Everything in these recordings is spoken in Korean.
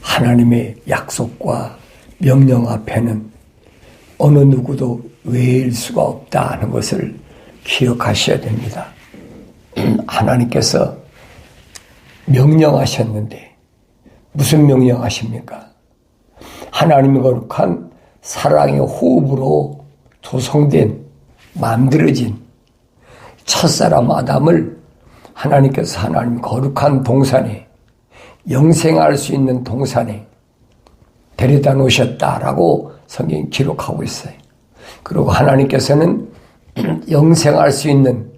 하나님의 약속과 명령 앞에는 어느 누구도 외일 수가 없다 하는 것을 기억하셔야 됩니다. 하나님께서 명령하셨는데 무슨 명령하십니까? 하나님의 거룩한 사랑의 호흡으로 조성된, 만들어진 첫사람 아담을 하나님께서 하나님 거룩한 동산에, 영생할 수 있는 동산에 데려다 놓으셨다라고 성경이 기록하고 있어요. 그리고 하나님께서는 영생할 수 있는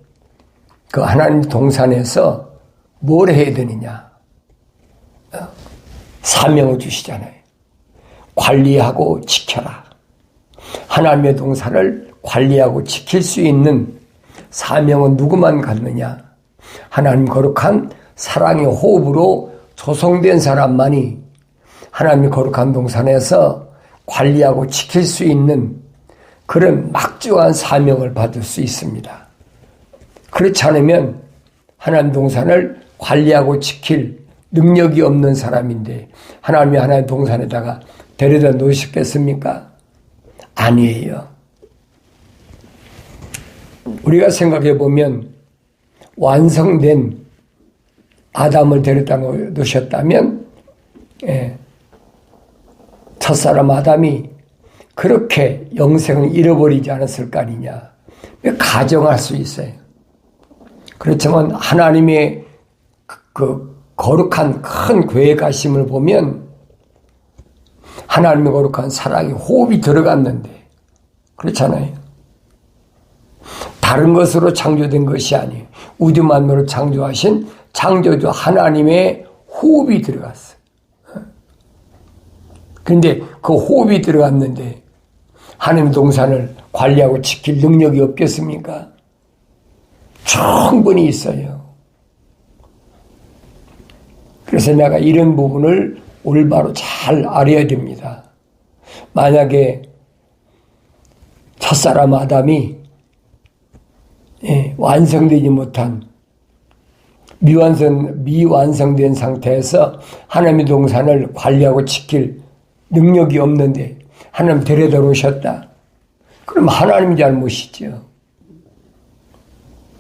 그 하나님 동산에서 뭘 해야 되느냐? 사명을 주시잖아요. 관리하고 지켜라. 하나님의 동산을 관리하고 지킬 수 있는 사명은 누구만 갖느냐? 하나님 거룩한 사랑의 호흡으로 조성된 사람만이 하나님의 거룩한 동산에서 관리하고 지킬 수 있는 그런 막중한 사명을 받을 수 있습니다. 그렇지 않으면 하나님 동산을 관리하고 지킬 능력이 없는 사람인데 하나님이 하나님 동산에다가 데려다 놓으셨겠습니까? 아니에요. 우리가 생각해 보면 완성된 아담을 데려다 놓으셨다면 첫사람 아담이 그렇게 영생을 잃어버리지 않았을 거 아니냐. 가정할 수 있어요. 그렇지만 하나님의 그 거룩한 큰 계획하심을 보면 하나님의 거룩한 사랑이 호흡이 들어갔는데 그렇잖아요. 다른 것으로 창조된 것이 아니에요. 우주 만물을 창조하신 창조주 하나님의 호흡이 들어갔어요. 그런데 그 호흡이 들어갔는데 하나님의 동산을 관리하고 지킬 능력이 없겠습니까? 충분히 있어요. 그래서 내가 이런 부분을 올바로 잘 알아야 됩니다. 만약에 첫사람 아담이 완성되지 못한 미완성된 상태에서 하나님의 동산을 관리하고 지킬 능력이 없는데 하나님 데려다 놓으셨다. 그럼 하나님의 잘못이죠.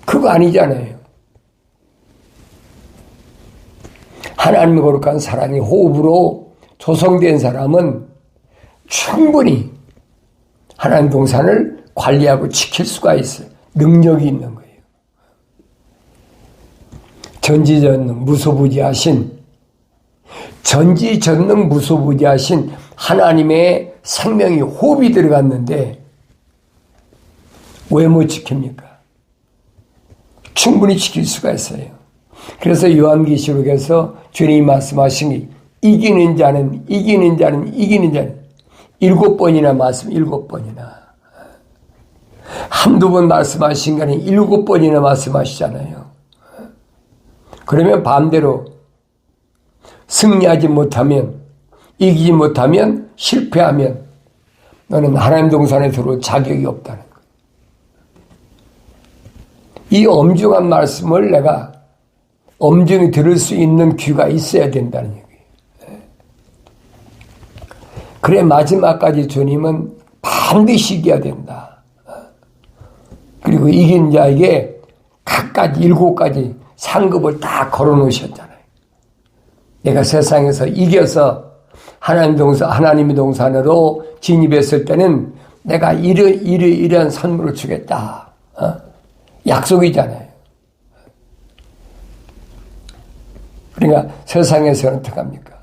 그거 아니잖아요. 하나님의 거룩한 사랑의 호흡으로 조성된 사람은 충분히 하나님 동산을 관리하고 지킬 수가 있어요. 능력이 있는 거예요. 전지전능 무소부지하신 하나님의 생명이 호흡이 들어갔는데 왜 못 지킵니까? 충분히 지킬 수가 있어요. 그래서 요한계시록에서 주님이 말씀하신 게 이기는 자는 7번이나 말씀 7번이나 한두 번 말씀하신 게 아니라 7번이나 말씀하시잖아요. 그러면 반대로 승리하지 못하면, 이기지 못하면, 실패하면 너는 하나님 동산에 들어올 자격이 없다는 거예요. 이 엄중한 말씀을 내가 엄중히 들을 수 있는 귀가 있어야 된다는 얘기예요. 그래 마지막까지 주님은 반드시 이겨야 된다. 그리고 이긴 자에게 각가지 7가지 상급을 다 걸어놓으셨잖아요. 내가 세상에서 이겨서 하나님의 동산으로 진입했을 때는 내가 이러한 선물을 주겠다. 약속이잖아요. 그러니까 세상에서는 어떻게 합니까?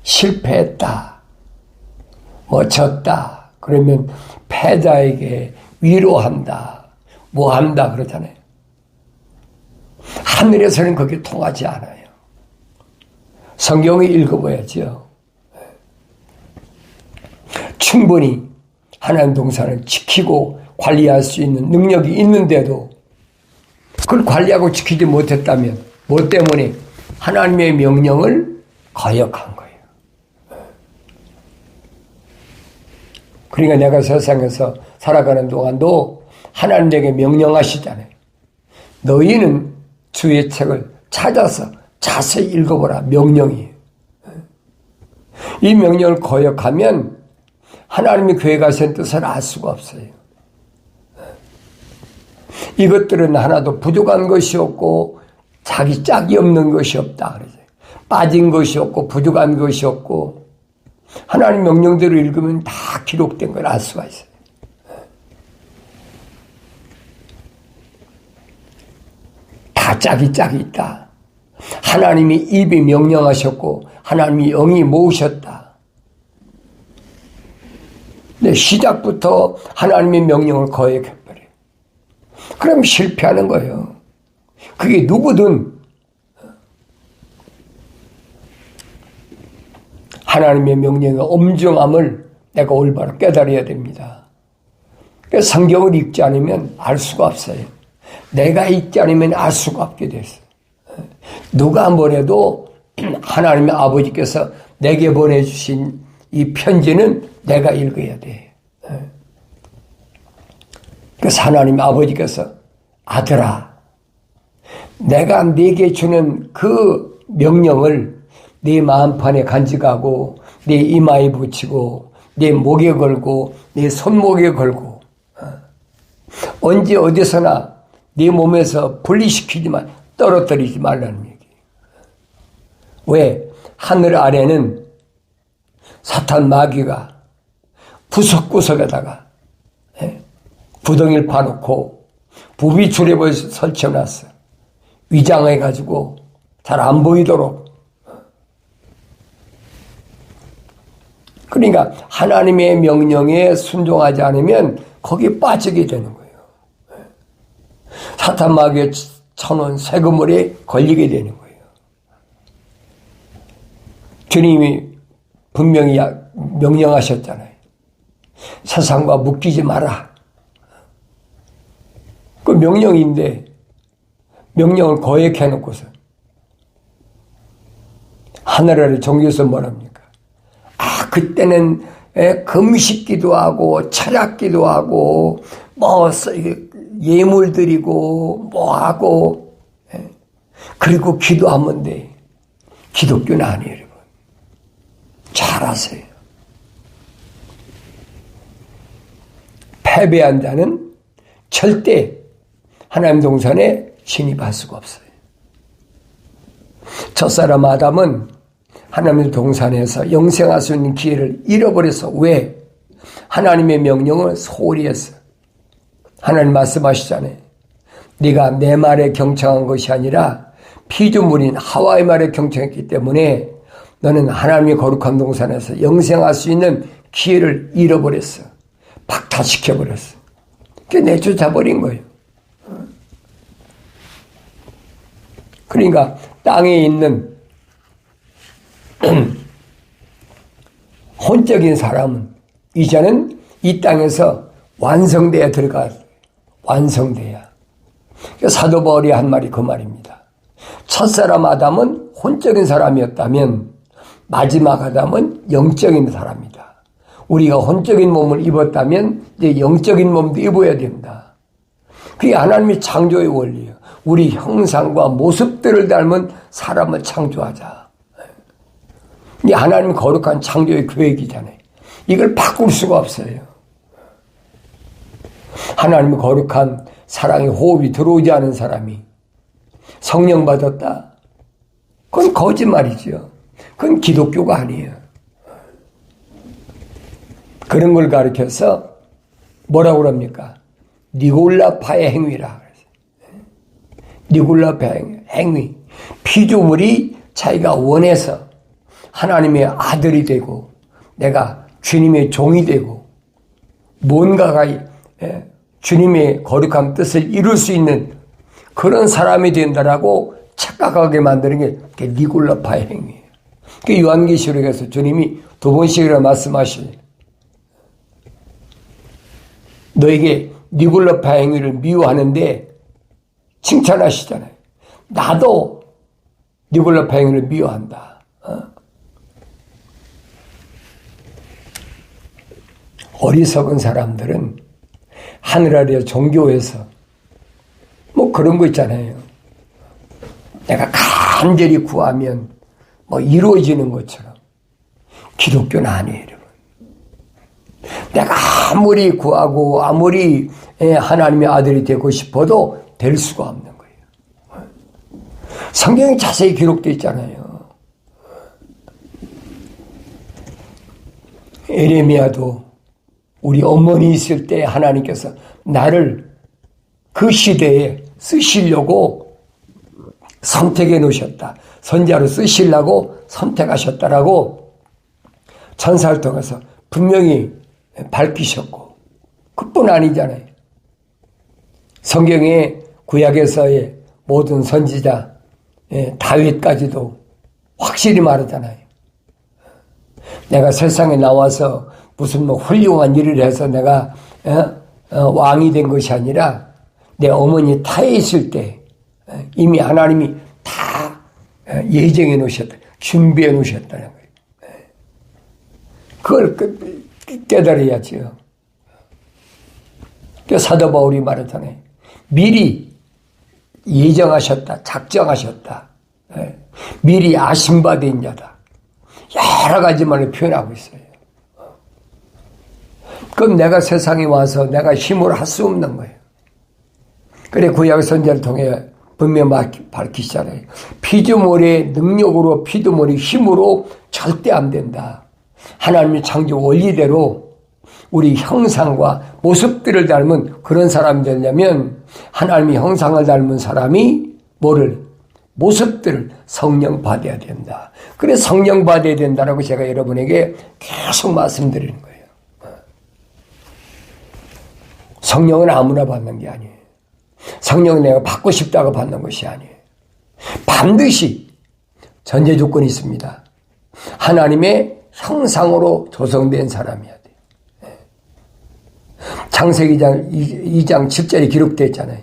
실패했다. 졌다. 그러면 패자에게 위로한다. 한다 그러잖아요. 하늘에서는 그게 통하지 않아요. 성경을 읽어봐야죠. 충분히 하나님 동산을 지키고 관리할 수 있는 능력이 있는데도 그걸 관리하고 지키지 못했다면 뭐 때문에? 하나님의 명령을 거역한 거예요. 그러니까 내가 세상에서 살아가는 동안도 하나님 내게 명령하시잖아요. 너희는 주의 책을 찾아서 자세히 읽어보라. 명령이에요. 이 명령을 거역하면 하나님이 계획하신 뜻을 알 수가 없어요. 이것들은 하나도 부족한 것이 없고 자기 짝이 없는 것이 없다. 빠진 것이 없고 부족한 것이 없고 하나님 명령대로 읽으면 다 기록된 걸 알 수가 있어요. 다 짝이 있다. 하나님이 입이 명령하셨고 하나님이 영이 모으셨다. 네, 시작부터 하나님의 명령을 거역해버려요. 그럼 실패하는 거예요. 그게 누구든 하나님의 명령의 엄중함을 내가 올바로 깨달아야 됩니다. 성경을 읽지 않으면 알 수가 없어요. 내가 읽지 않으면 알 수가 없게 됐어요. 누가 뭐래도 하나님의 아버지께서 내게 보내주신 이 편지는 내가 읽어야 돼. 그래서 하나님 아버지께서 아들아, 내가 네게 주는 그 명령을 네 마음판에 간직하고 네 이마에 붙이고 내 목에 걸고 내 손목에 걸고 언제 어디서나 네 몸에서 분리시키지만 떨어뜨리지 말라는 얘기. 왜? 하늘 아래는 사탄 마귀가 구석구석에다가 구덩이를 파놓고 부비출입을 설치해놨어. 위장해가지고 잘 안 보이도록. 그러니까 하나님의 명령에 순종하지 않으면 거기에 빠지게 되는 거예요. 사탄 마귀의 쳐놓은 쇠그물에 걸리게 되는 거예요. 주님이 분명히 명령하셨잖아요. 세상과 묶이지 마라. 그 명령인데 명령을 거역해놓고서 하늘 아래 종교에서 뭐랍니까? 그때는 금식기도 하고 철학기도 하고 뭐 예물 드리고 뭐 하고 그리고 기도하면 돼. 기독교는 아니에요, 여러분. 잘 아세요. 패배한 자는 절대 하나님 동산에 진입할 수가 없어요. 첫사람 아담은 하나님의 동산에서 영생할 수 있는 기회를 잃어버려서 왜? 하나님의 명령을 소홀히 했어. 하나님 말씀하시잖아요. 네가 내 말에 경청한 것이 아니라 피조물인 하와의 말에 경청했기 때문에 너는 하나님의 거룩한 동산에서 영생할 수 있는 기회를 잃어버렸어. 박탈시켜버렸어. 그게 내쫓아버린 거예요. 그러니까 땅에 있는 혼적인 사람은 이제는 이 땅에서 완성돼야 들어가. 완성돼야. 사도 바울이 한 말이 그 말입니다. 첫사람 아담은 혼적인 사람이었다면 마지막 아담은 영적인 사람이다. 우리가 혼적인 몸을 입었다면 이제 영적인 몸도 입어야 된다. 그게 하나님의 창조의 원리예요. 우리 형상과 모습들을 닮은 사람을 창조하자. 이게 하나님의 거룩한 창조의 계획이잖아요. 이걸 바꿀 수가 없어요. 하나님의 거룩한 사랑의 호흡이 들어오지 않은 사람이 성령 받았다? 그건 거짓말이죠. 그건 기독교가 아니에요. 그런 걸 가르쳐서 뭐라고 그럽니까? 니골라파의 행위라. 니골라파의 행위. 피조물이 자기가 원해서 하나님의 아들이 되고 내가 주님의 종이 되고 뭔가가 주님의 거룩한 뜻을 이룰 수 있는 그런 사람이 된다라고 착각하게 만드는 게 니골라파의 행위예요. 그 요한계시록에서 주님이 2번씩이나 말씀하시죠. 너에게 니골라파의 행위를 미워하는데 칭찬하시잖아요. 나도 니골라파의 행위를 미워한다. 어리석은 사람들은 하늘 아래 종교에서 뭐 그런 거 있잖아요. 내가 간절히 구하면 뭐 이루어지는 것처럼 기독교는 아니에요, 여러분. 내가 아무리 구하고 아무리 하나님의 아들이 되고 싶어도 될 수가 없는 거예요. 성경에 자세히 기록되어 있잖아요. 에레미야도 우리 어머니 있을 때 하나님께서 나를 그 시대에 쓰시려고 선택해 놓으셨다. 선자로 쓰시려고 선택하셨다라고 천사를 통해서 분명히 밝히셨고, 그뿐 아니잖아요. 성경의 구약에서의 모든 선지자 다윗까지도 확실히 말하잖아요. 내가 세상에 나와서 무슨 훌륭한 일을 해서 내가 왕이 된 것이 아니라 내 어머니胎있을 때 이미 하나님이 다 예정해 놓으셨다, 준비해 놓으셨다는 거예요. 그걸 깨달아야지요. 사도 바울이 말했잖아요. 미리 예정하셨다, 작정하셨다, 미리 아심받은 자다, 여러 가지 말을 표현하고 있어요. 그럼 내가 세상에 와서 내가 힘으로 할 수 없는 거예요. 그래 구약 선지자를 통해 분명히 밝히시잖아요. 피조물의 능력으로, 피조물의 힘으로 절대 안 된다. 하나님의 창조 원리대로 우리 형상과 모습들을 닮은 그런 사람이 되려면 하나님의 형상을 닮은 사람이 모습들을 성령 받아야 된다. 그래 성령 받아야 된다라고 제가 여러분에게 계속 말씀드리는 거예요. 성령은 아무나 받는 게 아니에요. 성령은 내가 받고 싶다고 받는 것이 아니에요. 반드시 전제 조건이 있습니다. 하나님의 형상으로 조성된 사람이어야 돼요. 창세기 2장 10절에 기록되어 있잖아요.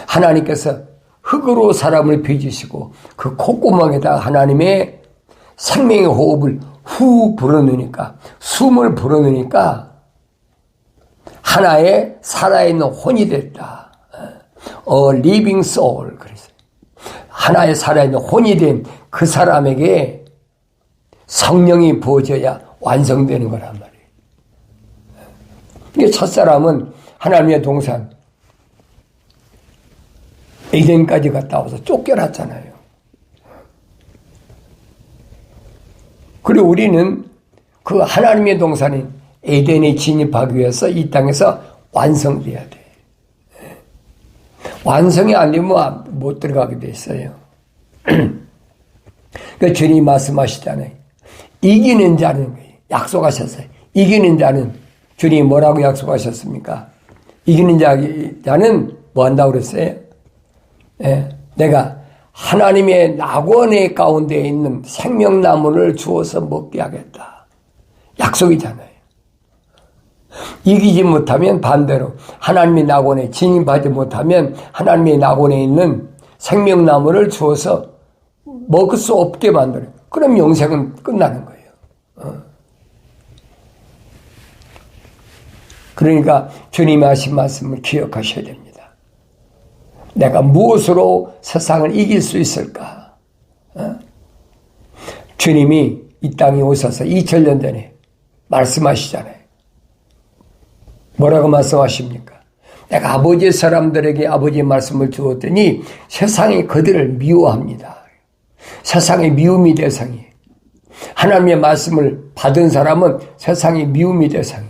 하나님께서 흙으로 사람을 빚으시고 그 콧구멍에다 하나님의 생명의 호흡을 후 불어넣으니까, 숨을 불어넣으니까 하나의 살아있는 혼이 됐다. A living soul. 그래서 하나의 살아있는 혼이 된 그 사람에게 성령이 부어져야 완성되는 거란 말이에요. 이게 첫사람은 하나님의 동산 에덴까지 갔다 와서 쫓겨났잖아요. 그리고 우리는 그 하나님의 동산인 에덴에 진입하기 위해서 이 땅에서 완성돼야 돼. 완성이 안 되면 못 들어가게 돼 있어요. 그러니까 주님이 말씀하시잖아요. 이기는 자는, 약속하셨어요. 이기는 자는, 주님이 뭐라고 약속하셨습니까? 이기는 자는 뭐 한다고 그랬어요? 내가 하나님의 낙원의 가운데 있는 생명나무를 주어서 먹게 하겠다. 약속이잖아요. 이기지 못하면 반대로 하나님의 낙원에 진입하지 못하면 하나님의 낙원에 있는 생명나무를 주어서 먹을 수 없게 만들어요. 그럼 영생은 끝나는 거예요. 그러니까 주님이 하신 말씀을 기억하셔야 됩니다. 내가 무엇으로 세상을 이길 수 있을까? 주님이 이 땅에 오셔서 2000년 전에 말씀하시잖아요. 뭐라고 말씀하십니까? 내가 아버지의 사람들에게 아버지의 말씀을 주었더니 세상이 그들을 미워합니다. 세상의 미움이 대상이에요. 하나님의 말씀을 받은 사람은 세상의 미움이 대상이에요.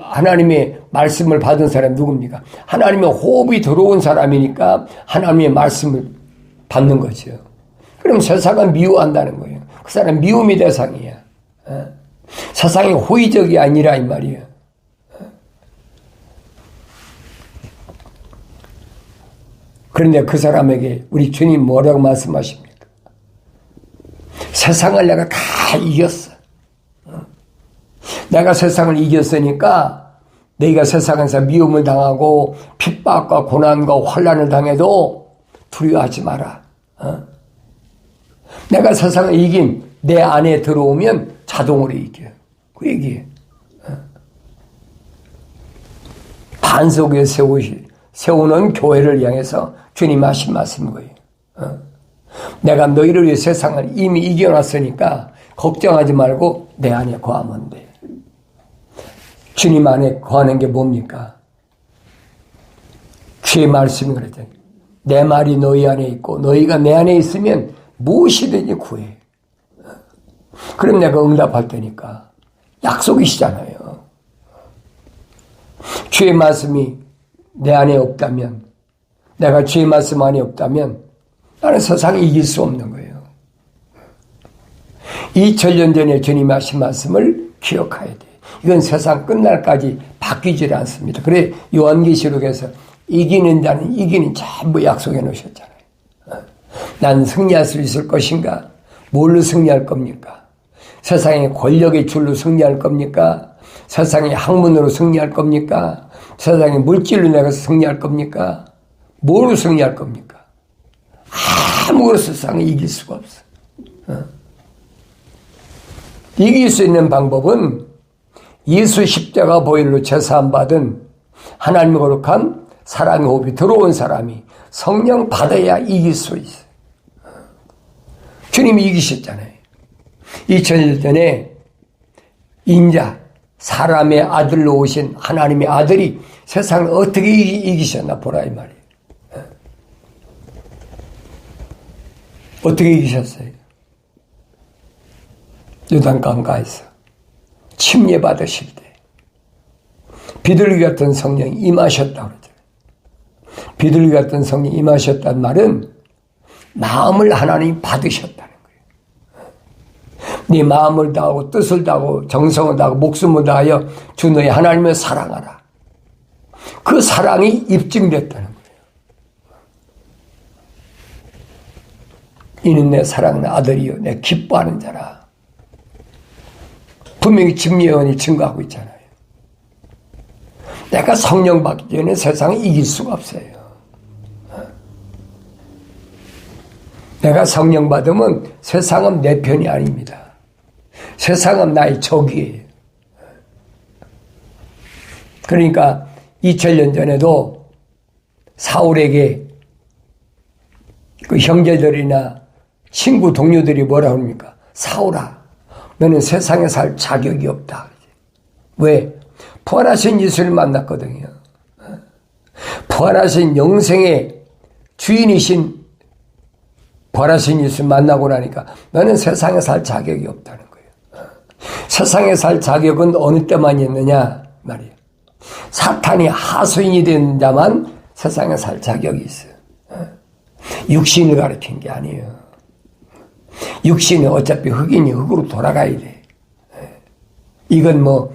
하나님의 말씀을 받은 사람이 누굽니까? 하나님의 호흡이 들어온 사람이니까 하나님의 말씀을 받는 거죠. 그럼 세상은 미워한다는 거예요. 그 사람 미움이 대상이야. 세상이 호의적이 아니라 이 말이에요. 그런데 그 사람에게 우리 주님 뭐라고 말씀하십니까? 세상을 내가 다 이겼어. 내가 세상을 이겼으니까 너희가 세상에서 미움을 당하고 핍박과 고난과 환난을 당해도 두려워하지 마라. 내가 세상을 이긴 내 안에 들어오면 자동으로 이겨요. 그 얘기예요. 반석에 세우는 교회를 향해서 주님 하신 말씀인 거예요. 내가 너희를 위해 세상을 이미 이겨놨으니까 걱정하지 말고 내 안에 거하면 돼. 주님 안에 거하는 게 뭡니까? 주의 말씀이 그랬잖아요. 내 말이 너희 안에 있고 너희가 내 안에 있으면 무엇이든지 구해. 그럼 내가 응답할 테니까. 약속이시잖아요. 주의 말씀이 내 안에 없다면, 내가 주의 말씀 안에 없다면 나는 세상에 이길 수 없는 거예요. 2000년 전에 주님이 하신 말씀을 기억해야 돼. 이건 세상 끝날까지 바뀌질 않습니다. 그래 요한계시록에서 이기는 자는 이기는 전부 약속해 놓으셨잖아요. 난 승리할 수 있을 것인가? 뭘로 승리할 겁니까? 세상의 권력의 줄로 승리할 겁니까? 세상의 학문으로 승리할 겁니까? 세상의 물질로 내가 승리할 겁니까? 뭐로 승리할 겁니까? 아무것도 세상에 이길 수가 없어. 이길 수 있는 방법은 예수 십자가 보혈로 제사함 받은 하나님의 거룩한 사랑의 호흡이 들어온 사람이 성령 받아야 이길 수 있어요. 주님이 이기셨잖아요. 2000년 전에 인자, 사람의 아들로 오신 하나님의 아들이 세상을 어떻게 이기셨나 보라 이 말이에요. 어떻게 이기셨어요? 요단강가에서 침례받으실 때 비둘기 같은 성령이 임하셨다고 그러죠. 비둘기 같은 성령이 임하셨다는 말은 마음을 하나님이 받으셨다는 거예요. 네 마음을 다하고 뜻을 다하고 정성을 다하고 목숨을 다하여 주 너의 하나님을 사랑하라. 그 사랑이 입증됐다는 거예요. 이는 내 사랑하는 아들이요 내 기뻐하는 자라. 분명히 침례요한이 증거하고 있잖아요. 내가 성령 받기 전에 세상을 이길 수가 없어요. 내가 성령 받으면 세상은 내 편이 아닙니다. 세상은 나의 적이에요. 그러니까 2000년 전에도 사울에게 그 형제들이나 친구 동료들이 뭐라 합니까? 사울아, 너는 세상에 살 자격이 없다. 왜? 부활하신 예수를 만났거든요. 부활하신 영생의 주인이신 부활하신 예수를 만나고 나니까 너는 세상에 살 자격이 없다는 거예요. 세상에 살 자격은 어느 때만 있느냐 말이에요. 사탄이 하수인이 된 자만 세상에 살 자격이 있어요. 육신을 가리킨 게 아니에요. 육신이 어차피 흙이니 흙으로 돌아가야 돼. 이건 뭐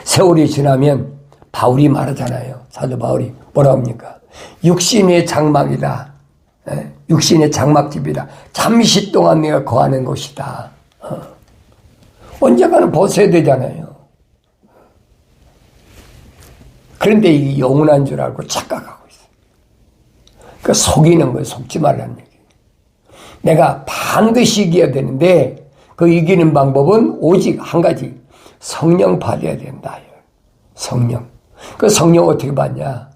세월이 지나면 바울이 말하잖아요. 사도 바울이 뭐라 합니까? 육신의 장막이다. 육신의 장막집이다. 잠시 동안 내가 거하는 곳이다. 언젠가는 벗어야 되잖아요. 그런데 이게 영원한 줄 알고 착각하고 있어요. 그러니까 속이는 거예요. 속지 말라는 얘기. 내가 반드시 이겨야 되는데 그 이기는 방법은 오직 한 가지. 성령 받아야 된다. 성령. 그 성령 어떻게 받냐?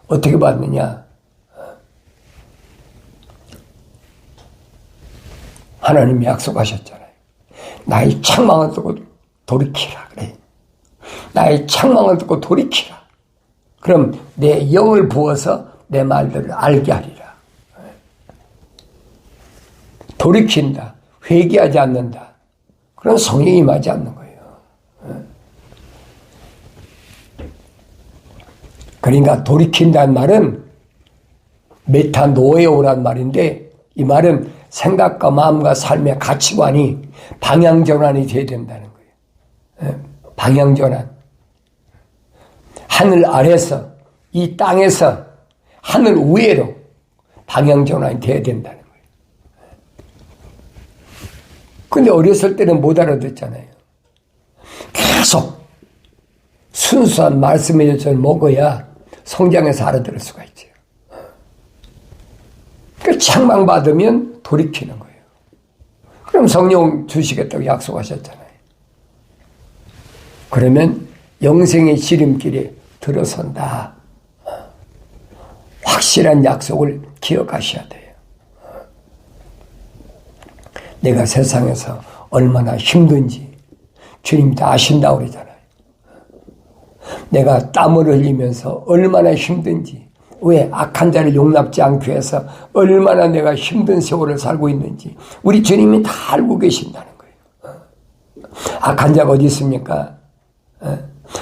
어떻게 받느냐? 하나님이 약속하셨잖아요. 나의 책망을 듣고 돌이키라. 그래. 나의 책망을 듣고 돌이키라. 그럼 내 영을 부어서 내 말들을 알게 하리라. 돌이킨다. 회개하지 않는다. 그런 성령이 임하지 않는 거예요. 그러니까 돌이킨다는 말은 메타노에오란 말인데 이 말은 생각과 마음과 삶의 가치관이 방향전환이 돼야 된다는 거예요. 방향전환. 하늘 아래서 이 땅에서 하늘 위로 방향전환이 돼야 된다는 거예요. 근데 어렸을 때는 못 알아듣잖아요. 계속 순수한 말씀의 젖을 먹어야 성장해서 알아들을 수가 있죠. 그 책망받으면 돌이키는 거예요. 그럼 성령 주시겠다고 약속하셨잖아요. 그러면 영생의 지름길에 들어선다. 확실한 약속을 기억하셔야 돼요. 내가 세상에서 얼마나 힘든지 주님 다 아신다고 그러잖아요. 내가 땀을 흘리면서 얼마나 힘든지, 왜 악한 자를 용납지 않기 위해서 얼마나 내가 힘든 세월을 살고 있는지 우리 주님이 다 알고 계신다는 거예요. 악한 자가 어디 있습니까?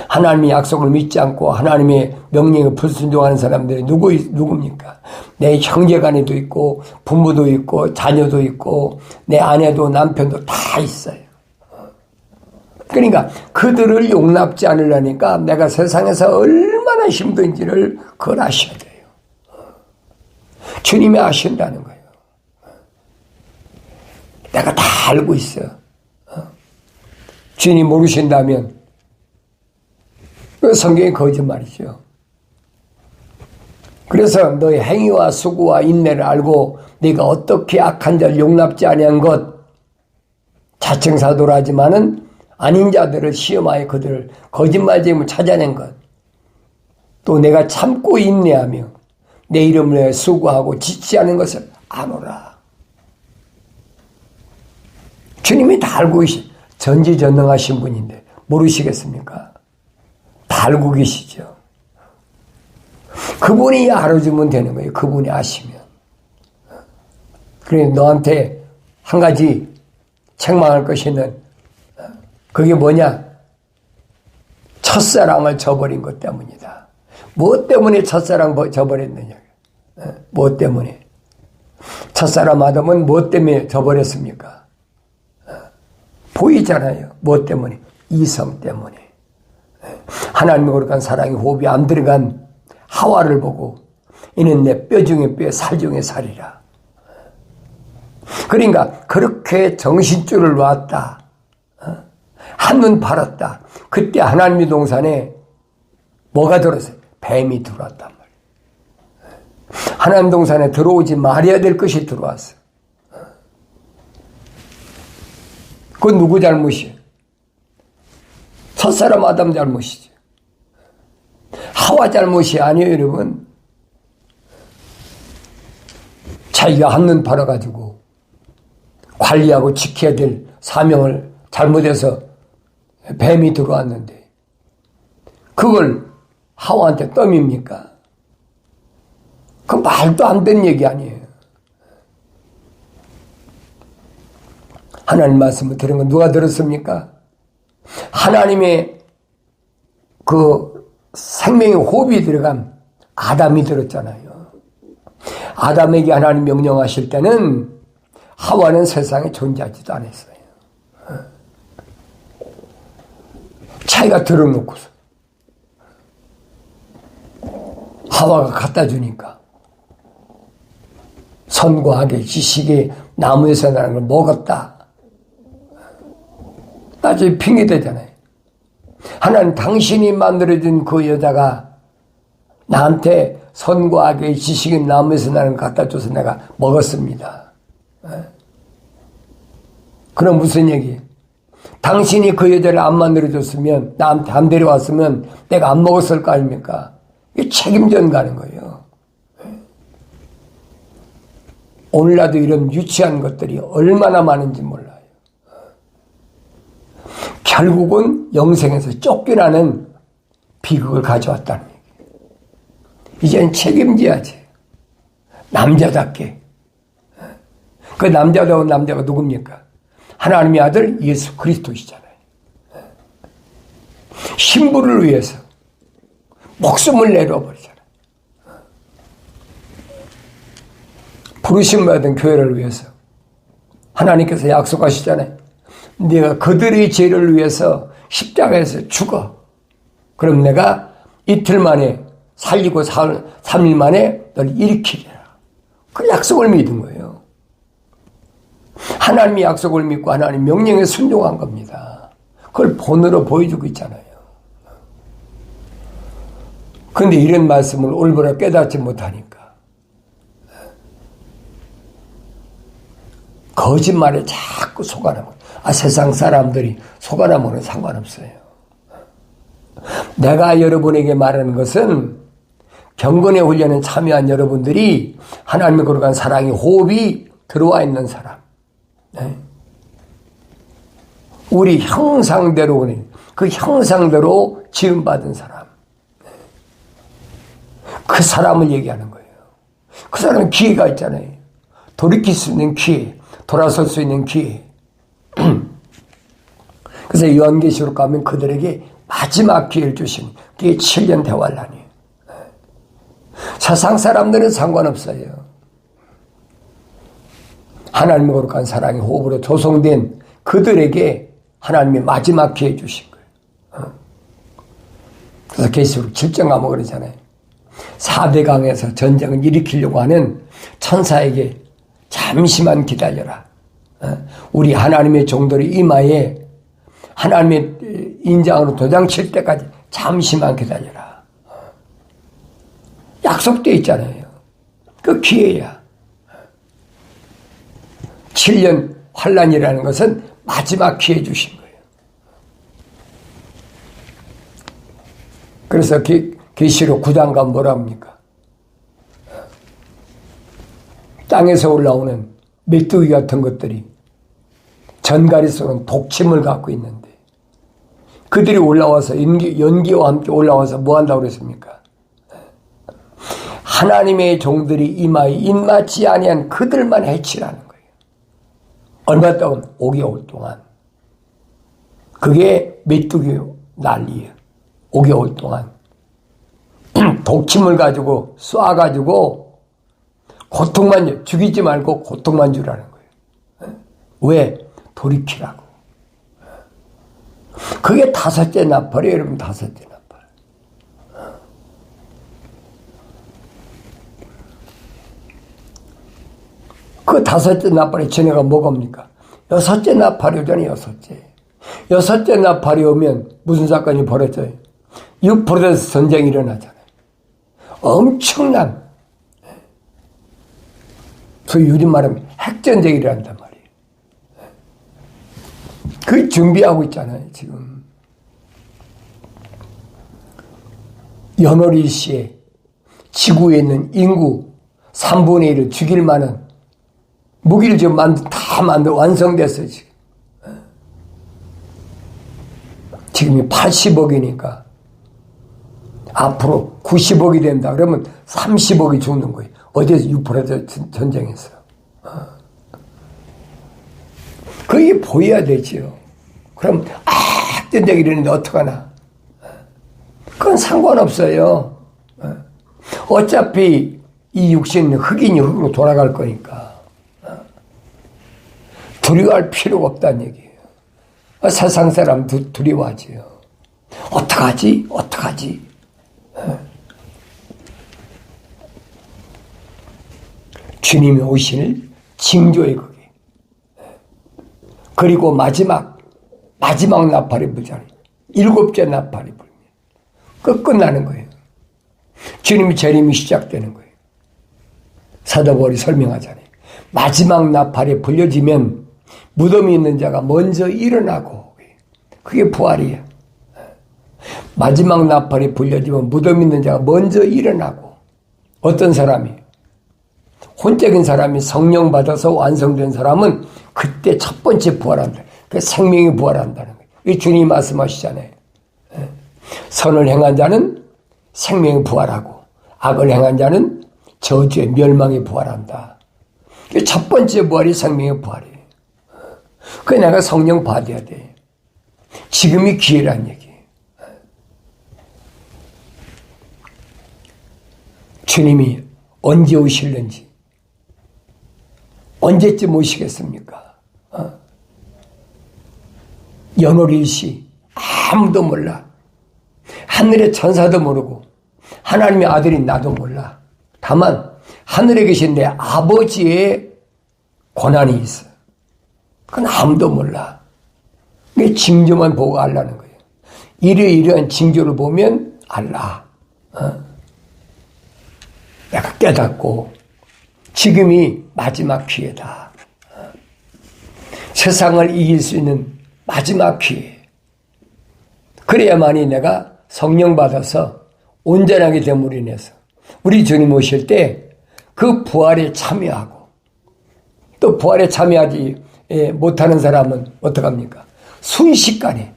하나님의 약속을 믿지 않고 하나님의 명령에 불순종하는 사람들이 누굽니까? 내 형제간에도 있고 부모도 있고 자녀도 있고 내 아내도 남편도 다 있어요. 그러니까 그들을 용납지 않으려니까 내가 세상에서 얼마나 힘든지를 그걸 아셔야 돼요. 주님이 아신다는 거예요. 내가 다 알고 있어요. 주님이 모르신다면 그 성경이 거짓말이죠. 그래서 너의 행위와 수고와 인내를 알고 네가 어떻게 악한 자를 용납지 아니한 것, 자청사도라 하지만은 아닌 자들을 시험하여 그들을 거짓말쟁이를 찾아낸 것, 또 내가 참고 인내하며 내 이름을 위해 수고하고 지치지 않은 것을 아노라. 주님이 다 알고 계신 전지전능하신 분인데 모르시겠습니까? 다 알고 계시죠. 그분이 알아주면 되는 거예요. 그분이 아시면. 그래 너한테 한 가지 책망할 것이는 그게 뭐냐? 첫사랑을 저버린 것 때문이다. 무엇 때문에 첫사랑 저버렸느냐? 무엇 때문에? 첫사랑 아담은 무엇 때문에 저버렸습니까? 보이잖아요. 무엇 때문에? 이성 때문에. 하나님의 거룩한 사랑이 호흡이 안 들어간 하와를 보고 이는 내 뼈 중에 뼈, 살 중에 살이라. 그러니까 그렇게 정신줄을 놨다. 한눈 팔았다. 그때 하나님의 동산에 뭐가 들어왔어요? 뱀이 들어왔단 말이에요. 하나님 동산에 들어오지 말아야 될 것이 들어왔어. 그건 누구 잘못이에요? 첫사람 아담 잘못이죠. 하와 잘못이 아니에요, 여러분. 자기가 한눈 팔아가지고 관리하고 지켜야 될 사명을 잘못해서 뱀이 들어왔는데 그걸 하와한테 떠밉니까? 그 말도 안 되는 얘기 아니에요. 하나님 말씀을 들은 건 누가 들었습니까? 하나님의 그 생명의 호흡이 들어간 아담이 들었잖아요. 아담에게 하나님 명령하실 때는 하와는 세상에 존재하지도 않았어요. 자기가 들어놓고서 하와가 갖다 주니까 선과 악의 지식의 나무에서 나는 걸 먹었다. 나중에 핑계대잖아요. 하나님 당신이 만들어준 그 여자가 나한테 선과 악의 지식의 나무에서 나는 걸 갖다 줘서 내가 먹었습니다. 그럼 무슨 얘기예요? 당신이 그 여자를 안 만들어줬으면 나한테 안 데려왔으면 내가 안 먹었을 거 아닙니까? 이게 책임전 가는 거예요. 오늘날도 이런 유치한 것들이 얼마나 많은지 몰라요. 결국은 영생에서 쫓겨나는 비극을 가져왔다는 얘기예요. 이제는 책임져야지. 남자답게. 그 남자다운 남자가 누굽니까? 하나님의 아들 예수 그리스도시잖아요. 신부를 위해서 목숨을 내려버리잖아요. 부르심 받은 교회를 위해서 하나님께서 약속하시잖아요. 네가 그들의 죄를 위해서 십자가에서 죽어. 그럼 내가 이틀 만에 살리고 3일 만에 널 일으키리라. 그 약속을 믿은 거예요. 하나님의 약속을 믿고 하나님 명령에 순종한 겁니다. 그걸 본으로 보여주고 있잖아요. 그런데 이런 말씀을 올바로 깨닫지 못하니까 거짓말에 자꾸 속아나면 세상 사람들이 속아나면 상관없어요. 내가 여러분에게 말하는 것은 경건의 훈련에 참여한 여러분들이 하나님의 거룩한 사랑의 호흡이 들어와 있는 사람, 우리 형상대로, 그 형상대로 지음받은 사람. 그 사람을 얘기하는 거예요. 그 사람은 기회가 있잖아요. 돌이킬 수 있는 기회, 돌아설 수 있는 기회. 그래서 요한계시록 가면 그들에게 마지막 기회를 주신 그게 7년 대환란이에요. 세상 사람들은 상관없어요. 하나님의 거룩한 사랑의 호흡으로 조성된 그들에게 하나님의 마지막 기회 주신 거예요. 그래서 계시록 7장 가면 그러잖아요. 4대 강에서 전쟁을 일으키려고 하는 천사에게 잠시만 기다려라. 우리 하나님의 종들의 이마에 하나님의 인장으로 도장 칠 때까지 잠시만 기다려라. 약속되어 있잖아요. 그 기회야. 7년 환란이라는 것은 마지막 기회 주신 거예요. 그래서 계시록 9장 가면 뭐라 합니까? 땅에서 올라오는 메뚜기 같은 것들이 전갈이 쏘는 독침을 갖고 있는데 그들이 올라와서 연기와 함께 올라와서 뭐 한다고 그랬습니까? 하나님의 종들이 이마에 입맞지 아니한 그들만 해치라는 거예요. 얼마 동안? 5개월 동안. 그게 메뚜기 난리예요. 5개월 동안. 독침을 가지고 쏴가지고 고통만, 죽이지 말고 고통만 주라는 거예요. 왜? 돌이키라고. 그게 5째 나팔이에요, 여러분. 5째 나팔. 그 5째 나팔의 전해가 뭐겁니까? 6째 나팔이 오잖아요, 6째. 6째 나팔이 오면 무슨 사건이 벌어져요? 유프라테스 전쟁이 일어나잖아요. 엄청난, 소위 요즘 말하면 핵전쟁이 일어난단 말이에요. 그 준비하고 있잖아요, 지금. 연월일 시에 지구에 있는 인구 3분의 1을 죽일 만한 무기를 지금 다 완성됐어요, 지금. 지금이 80억이니까 앞으로 90억이 된다 그러면 30억이 죽는 거예요. 어디에서? 유프라테스 전쟁에서. 그게 보여야 되지요. 그럼 전쟁이 일어나는데 어떡하나. 그건 상관없어요. 어차피 이 육신은 흑인이 흑으로 돌아갈 거니까 두려워할 필요가 없다는 얘기예요. 세상 사람 두려워하지요. 어떡하지? 어떡하지? 주님이 오실 징조의 거기. 그리고 마지막 나팔이 불잖아요. 7째 나팔이 불면 끝나는 거예요. 주님의 재림이 시작되는 거예요. 사도 바울이 설명하잖아요. 마지막 나팔이 불려지면 무덤이 있는 자가 먼저 일어나고, 그게 부활이에요. 마지막 나팔이 불려지면 무덤이 있는 자가 먼저 일어나고, 어떤 사람이? 혼적인 사람이 성령 받아서 완성된 사람은 그때 첫 번째 부활한다. 그 생명이 부활한다는 거예요. 이 주님이 말씀하시잖아요. 선을 행한 자는 생명이 부활하고 악을 행한 자는 저주의 멸망이 부활한다. 첫 번째 부활이 생명의 부활이에요. 그래 내가 성령 받아야 돼. 지금이 기회란 얘기예요. 주님이 언제 오실는지, 언제쯤 오시겠습니까? 연월일시 아무도 몰라. 하늘의 천사도 모르고 하나님의 아들인 나도 몰라. 다만 하늘에 계신 내 아버지의 고난이 있어. 그건 아무도 몰라. 그 징조만 보고 알라는 거예요. 이러이러한 징조를 보면 알라. 내가 깨닫고 지금이 마지막 기회다. 세상을 이길 수 있는 마지막 기회. 그래야만이 내가 성령 받아서 온전하게 됨으로 인해서 우리 주님 오실 때 그 부활에 참여하고, 또 부활에 참여하지 못하는 사람은 어떡합니까? 순식간에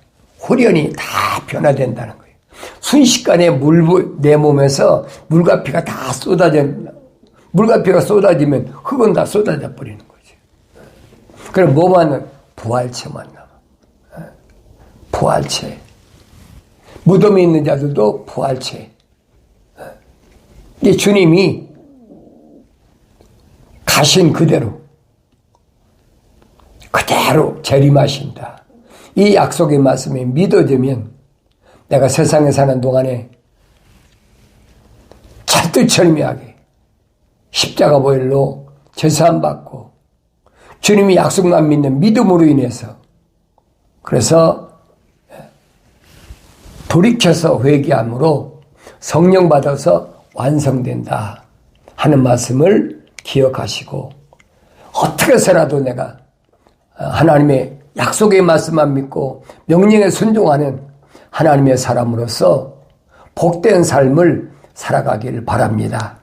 홀연히 다 변화된다는 거예요. 순식간에 내 몸에서 물과 피가 다 물과 피가 쏟아지면 흙은 다 쏟아져 버리는 거죠. 그럼 뭐만 부활체만 남아. 부활체. 무덤에 있는 자들도 부활체. 이 주님이 가신 그대로 재림하신다. 이 약속의 말씀이 믿어지면 내가 세상에 사는 동안에 철두철미하게 십자가 보혈로 제사함 받고 주님이 약속만 믿는 믿음으로 인해서 그래서 돌이켜서 회개함으로 성령 받아서 완성된다 하는 말씀을 기억하시고 어떻게 해서라도 내가 하나님의 약속의 말씀만 믿고 명령에 순종하는 하나님의 사람으로서 복된 삶을 살아가기를 바랍니다.